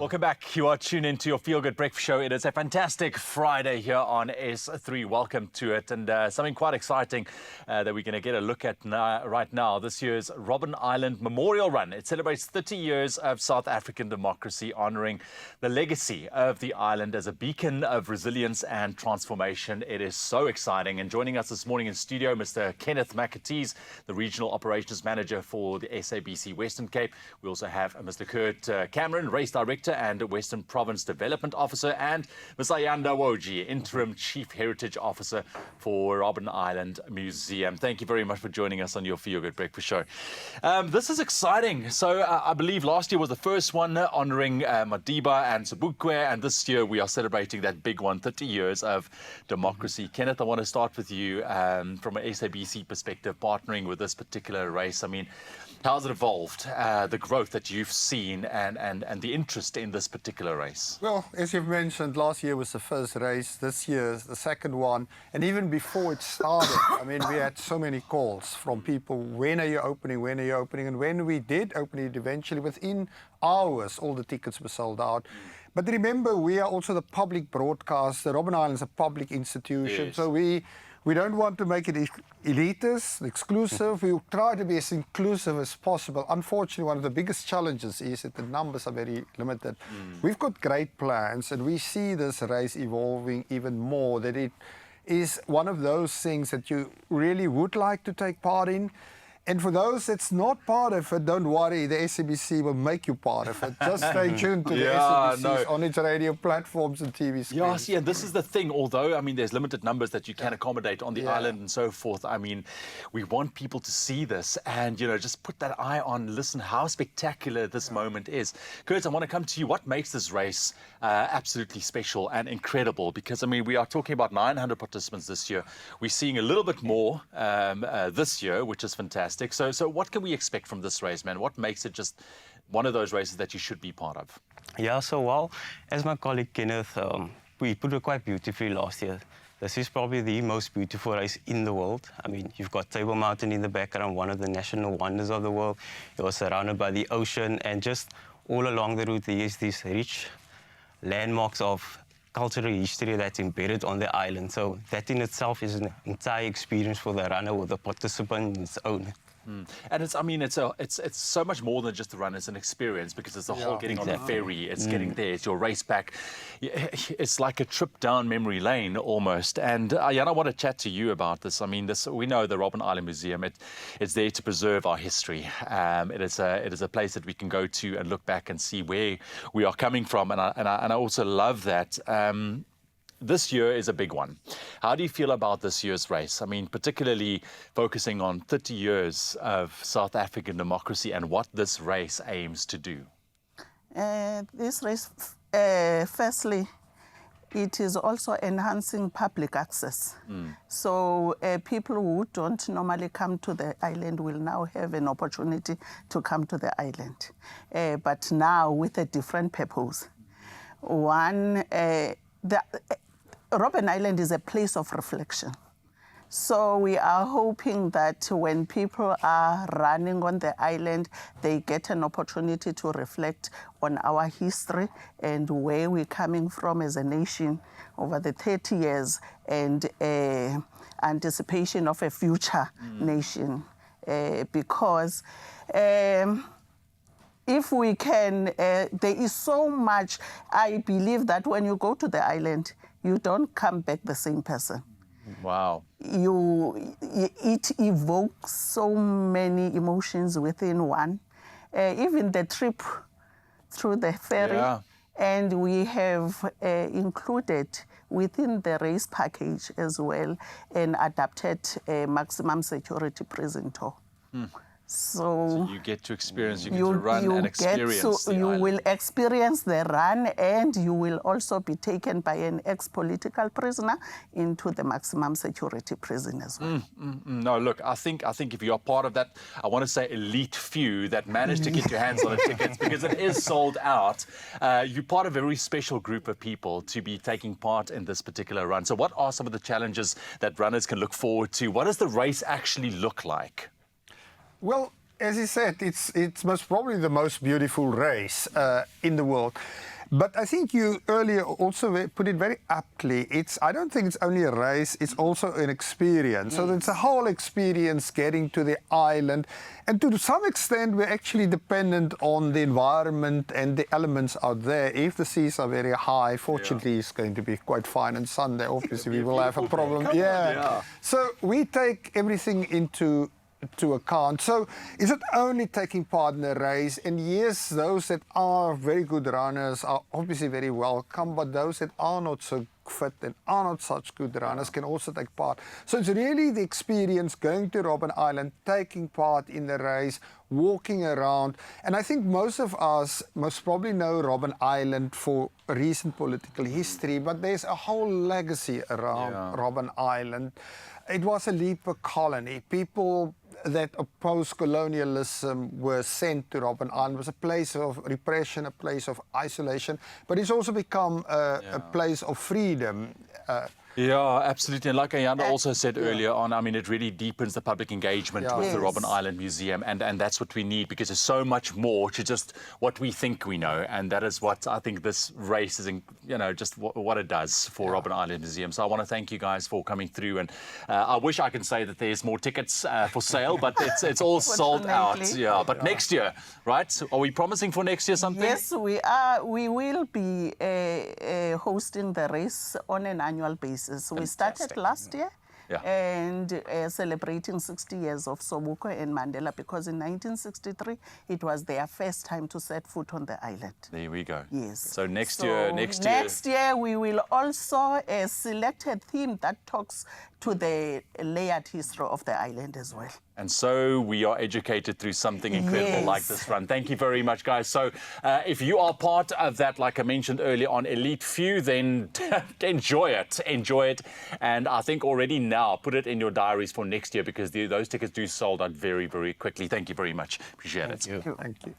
Welcome back. You are tuned into your Feel Good Breakfast Show. It is a fantastic Friday here on S3. Welcome to it. And something quite exciting that we're going to get a look at right now. This year's Robben Island Memorial Run. It celebrates 30 years of South African democracy, honouring the legacy of the island as a beacon of resilience and transformation. It is so exciting. And joining us this morning in studio, Mr. Kenneth McAtees, the Regional Operations Manager for the SABC Western Cape. We also have Mr. Kurt Cameron, Race Director and Western Province Development Officer, and Ms. Ayanda Woji, Interim Chief Heritage Officer for Robben Island Museum. Thank you very much for joining us on your Feel Good Breakfast Show. This is exciting. So I believe last year was the first one honouring Madiba and Sobukwe, and this year we are celebrating that big one, 30 years of democracy. Kenneth, I want to start with you from an SABC perspective, partnering with this particular race. I mean, how's it evolved, the growth that you've seen and the interest in this particular race? Well, as you've mentioned, last year was the first race, this year is the second one. And even before it started, I mean, we had so many calls from people, when are you opening, when are you opening? And when we did open it eventually, within hours, all the tickets were sold out. But remember, we are also the public broadcaster. Robben Island is a public institution, yes. So we don't want to make it elitist, exclusive. We try to be as inclusive as possible. Unfortunately, one of the biggest challenges is that the numbers are very limited. We've got great plans, and we see this race evolving even more, that it is one of those things that you really would like to take part in. And for those that's not part of it, don't worry, the SABC will make you part of it. Just stay tuned to the SABC on its radio platforms and TV screens. Yeah, see, and this is the thing. Although, I mean, there's limited numbers that you can accommodate on the island and so forth. I mean, we want people to see this and, you know, just put that eye on, listen how spectacular this moment is. Kurt, I want to come to you. What makes this race absolutely special and incredible? Because, I mean, we are talking about 900 participants this year. We're seeing a little bit more this year, which is fantastic. So what can we expect from this race, man? What makes it just one of those races that you should be part of? Yeah, so well, as my colleague Kenneth, we put it quite beautifully last year. This is probably the most beautiful race in the world. I mean, you've got Table Mountain in the background, one of the national wonders of the world. You're surrounded by the ocean, and just all along the route there is these rich landmarks of cultural history that's embedded on the island. So that in itself is an entire experience for the runner or the participant in its own. And it's, I mean, it's so much more than just the run. It's an experience because it's the whole getting on the ferry. It's getting there. It's your race back. It's like a trip down memory lane almost. And Ayana, I want to chat to you about this. I mean, we know the Robben Island Museum. It's there to preserve our history. It is a place that we can go to and look back and see where we are coming from. And I also love that. This year is a big one. How do you feel about this year's race? I mean, particularly focusing on 30 years of South African democracy and what this race aims to do. This race, firstly, it is also enhancing public access. So people who don't normally come to the island will now have an opportunity to come to the island, but now with a different purpose. One, Robben Island is a place of reflection. So we are hoping that when people are running on the island, they get an opportunity to reflect on our history and where we're coming from as a nation over the 30 years and anticipation of a future nation. Because if we can, there is so much. I believe that when you go to the island, you don't come back the same person. Wow. It evokes so many emotions within one. Even the trip through the ferry. And we have included within the race package as well an adapted maximum security prison tour. So you get to experience, you get to run and experience the You island. will experience the run, and you will also be taken by an ex-political prisoner into the maximum security prison as well. No, look, I think if you are part of that, I want to say elite few that managed to get your hands on the tickets, because it is sold out. You're part of a very special group of people to be taking part in this particular run. So what are some of the challenges that runners can look forward to? What does the race actually look like? Well, as he said, it's most probably the most beautiful race in the world. But I think you earlier also put it very aptly. I don't think it's only a race, it's also an experience. So it's a whole experience getting to the island. And to some extent, we're actually dependent on the environment and the elements out there. If the seas are very high, fortunately, it's going to be quite fine on Sunday. Obviously, we will have a problem. Yeah. So we take everything into account. So is it only taking part in the race? And yes, those that are very good runners are obviously very welcome, but those that are not so fit and are not such good runners can also take part. So it's really the experience going to Robben Island, taking part in the race, walking around. And I think most of us most probably know Robben Island for recent political history, but there's a whole legacy around Robben Island. It was a leper colony. People that opposed colonialism were sent to Robben Island. It was a place of repression, a place of isolation, but it's also become a place of freedom. Yeah, absolutely. And like Ayanda also said earlier on, I mean, it really deepens the public engagement with the Robben Island Museum. And that's what we need, because there's so much more to just what we think we know. And that is what I think this race is, just what it does for Robben Island Museum. So I want to thank you guys for coming through. And I wish I could say that there's more tickets for sale, but it's all sold out. Yeah, but next year, right? So are we promising for next year something? Yes, we are. We will be hosting the race on an annual basis. We started last year and celebrating 60 years of Sobukwe and Mandela, because in 1963 it was their first time to set foot on the island. There we go. Yes. So next year we will also select a theme that talks to the layered history of the island as well. And so we are educated through something incredible like this run. Thank you very much, guys. So if you are part of that, like I mentioned earlier on, elite few, then enjoy it. Enjoy it. And I think already now, put it in your diaries for next year, because those tickets do sold out very, very quickly. Thank you very much. Appreciate it. Thank you.